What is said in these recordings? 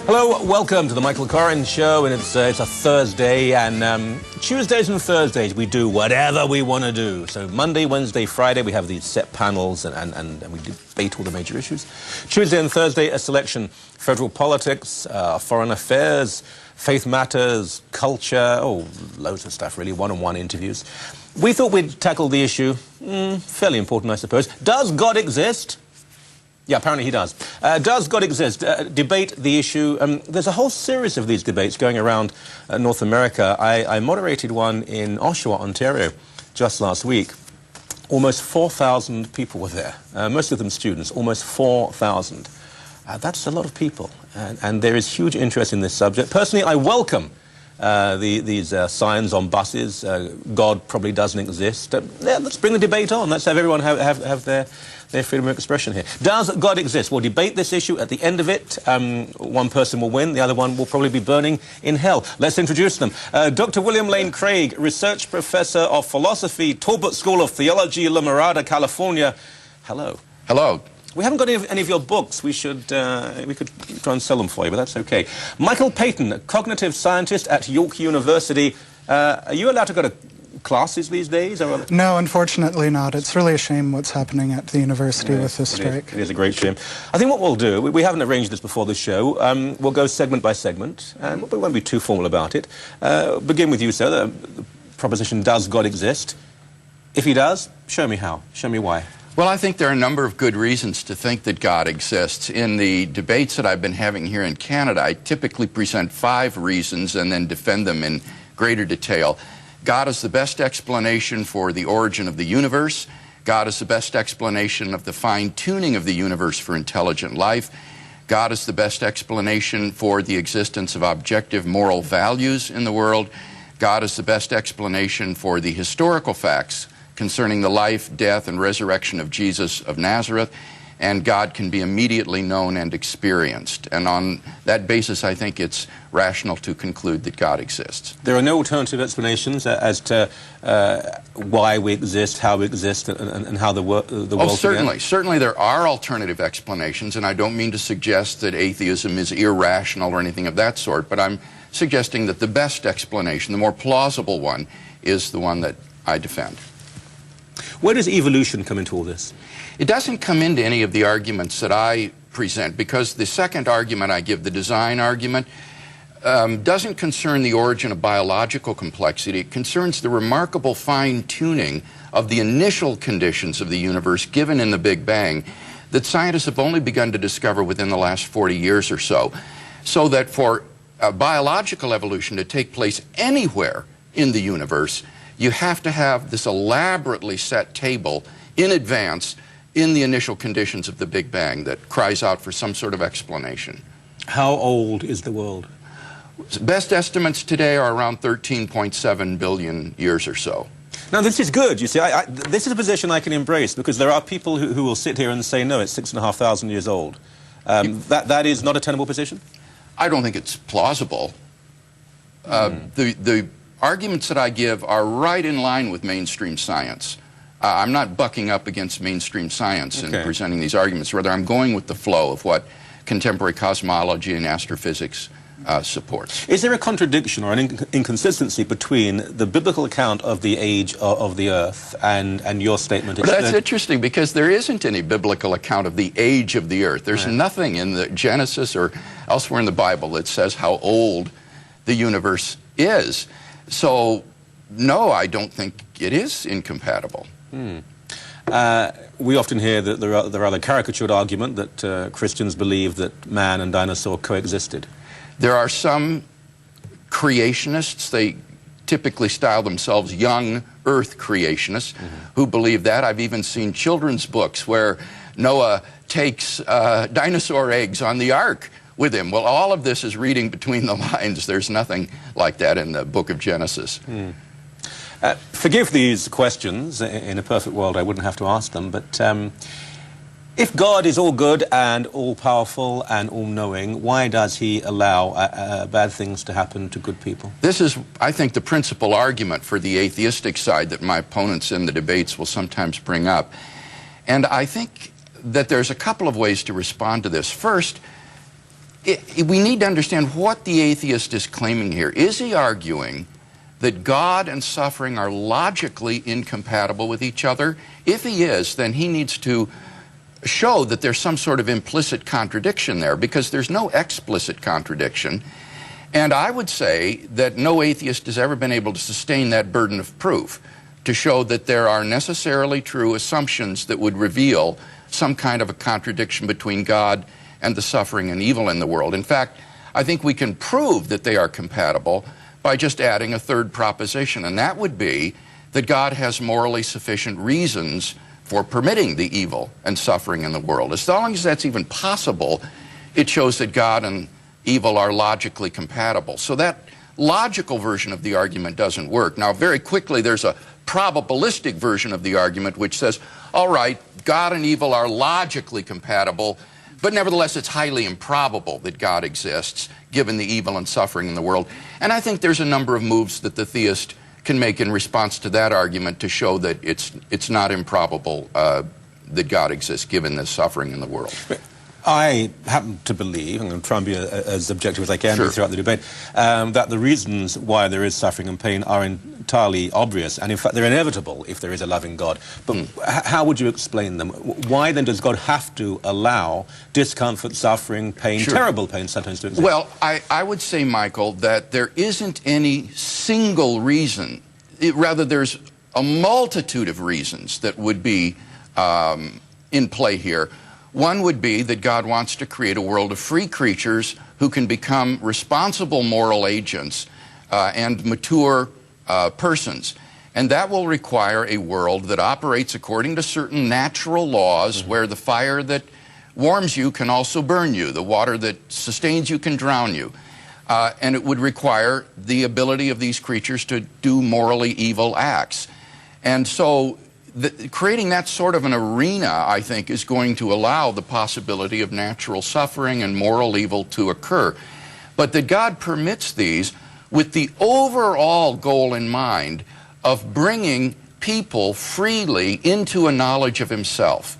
Hello, welcome to the Michael Coren Show, and it's a Thursday, and Tuesdays and Thursdays we do whatever we want to do. So Monday, Wednesday, Friday we have these set panels, and we debate all the major issues. Tuesday and Thursday a selection: federal politics, foreign affairs, faith matters, culture, loads of stuff really, one-on-one interviews. We thought we'd tackle the issue, fairly important I suppose, does God exist? Yeah, apparently he does. Does God exist? Debate the issue. There's a whole series of these debates going around North America. I moderated one in Oshawa, Ontario, just last week. Almost 4,000 people were there, most of them students, almost 4,000. That's a lot of people, and there is huge interest in this subject. Personally, I welcome these signs on buses. God probably doesn't exist. Yeah, let's bring the debate on. Let's have everyone have their freedom of expression here. Does God exist? We'll debate this issue. At the end of it, one person will win, the other one will probably be burning in hell. Let's introduce them. Dr. William Lane Craig, Research Professor of Philosophy, Talbot School of Theology, La Mirada, California. Hello. Hello. We haven't got any of your books. We could try and sell them for you, but that's okay. Michael Payton, a cognitive scientist at York University. Are you allowed to go to classes these days? Or? No, unfortunately not. It's really a shame what's happening at the university with this strike. It is a great shame. I think what we'll do, we haven't arranged this before the show, we'll go segment by segment, and we won't be too formal about it. Begin with you, sir. The proposition, does God exist? If he does, show me how. Show me why. Well, I think there are a number of good reasons to think that God exists. In the debates that I've been having here in Canada, I typically present 5 reasons and then defend them in greater detail. God is the best explanation for the origin of the universe. God is the best explanation of the fine-tuning of the universe for intelligent life. God is the best explanation for the existence of objective moral values in the world. God is the best explanation for the historical facts concerning the life, death, and resurrection of Jesus of Nazareth, and God can be immediately known and experienced. And on that basis, I think it's rational to conclude that God exists. There are no alternative explanations as to why we exist, how we exist, and how the world began? Certainly there are alternative explanations, and I don't mean to suggest that atheism is irrational or anything of that sort, but I'm suggesting that the best explanation, the more plausible one, is the one that I defend. Where does evolution come into all this? It doesn't come into any of the arguments that I present, because the second argument I give, the design argument, doesn't concern the origin of biological complexity. It concerns the remarkable fine-tuning of the initial conditions of the universe given in the Big Bang that scientists have only begun to discover within the last 40 years or so. So that for biological evolution to take place anywhere in the universe, you have to have this elaborately set table in advance in the initial conditions of the Big Bang that cries out for some sort of explanation. How old is the world? Best estimates today are around 13.7 billion years or so. Now, this is good. You see, this is a position I can embrace, because there are people who will sit here and say, no, it's 6,500 years old. That is not a tenable position? I don't think it's plausible. The arguments that I give are right in line with mainstream science. I'm not bucking up against mainstream science in presenting these arguments. Rather, I'm going with the flow of what contemporary cosmology and astrophysics supports. Is there a contradiction or an inconsistency between the biblical account of the age of the Earth and your statement? Well, that's interesting, because there isn't any biblical account of the age of the Earth. There's nothing in the Genesis or elsewhere in the Bible that says how old the universe is. So, no, I don't think it is incompatible. We often hear that the rather caricatured argument that Christians believe that man and dinosaur coexisted. There are some creationists, they typically style themselves young Earth creationists, who believe that. I've even seen children's books where Noah takes dinosaur eggs on the ark with him. Well, all of this is reading between the lines. There's nothing like that in the book of Genesis. Forgive these questions. In a perfect world, I wouldn't have to ask them, but if God is all good and all-powerful and all-knowing, why does he allow bad things to happen to good people? This is, I think, the principal argument for the atheistic side that my opponents in the debates will sometimes bring up. And I think that there's a couple of ways to respond to this. First, we need to understand what the atheist is claiming here. Is he arguing that God and suffering are logically incompatible with each other? If he is, then he needs to show that there's some sort of implicit contradiction there, because there's no explicit contradiction. And I would say that no atheist has ever been able to sustain that burden of proof, to show that there are necessarily true assumptions that would reveal some kind of a contradiction between God and the suffering and evil in the world. In fact, I think we can prove that they are compatible by just adding a third proposition, and that would be that God has morally sufficient reasons for permitting the evil and suffering in the world. As long as that's even possible, it shows that God and evil are logically compatible. So that logical version of the argument doesn't work. Now, very quickly, there's a probabilistic version of the argument which says, all right, God and evil are logically compatible, but nevertheless, it's highly improbable that God exists, given the evil and suffering in the world. And I think there's a number of moves that the theist can make in response to that argument to show that it's not improbable that God exists, given the suffering in the world. I happen to believe, I'm going to try and be as objective as I can Sure. throughout the debate, that the reasons why there is suffering and pain are entirely obvious, and in fact they're inevitable if there is a loving God. But how would you explain them? Why then does God have to allow discomfort, suffering, pain, Sure. terrible pain sometimes to exist? Well, I would say, Michael, that there isn't any single reason. Rather, there's a multitude of reasons that would be in play here. One would be that God wants to create a world of free creatures who can become responsible moral agents and mature persons. And that will require a world that operates according to certain natural laws, where the fire that warms you can also burn you, the water that sustains you can drown you. And it would require the ability of these creatures to do morally evil acts. And so creating that sort of an arena, I think, is going to allow the possibility of natural suffering and moral evil to occur. But that God permits these with the overall goal in mind of bringing people freely into a knowledge of himself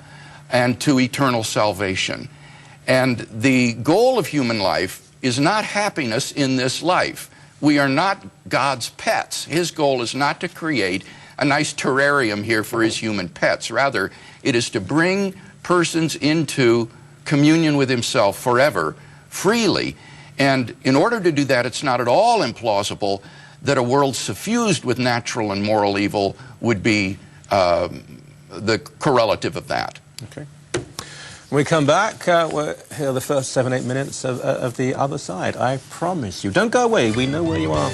and to eternal salvation. And the goal of human life is not happiness in this life. We are not God's pets. His goal is not to create a nice terrarium here for his human pets. Rather, it is to bring persons into communion with himself forever, freely. And in order to do that, it's not at all implausible that a world suffused with natural and moral evil would be the correlative of that. Okay. When we come back, we'll hear the first 7-8 minutes of the other side. I promise you. Don't go away. We know where you are.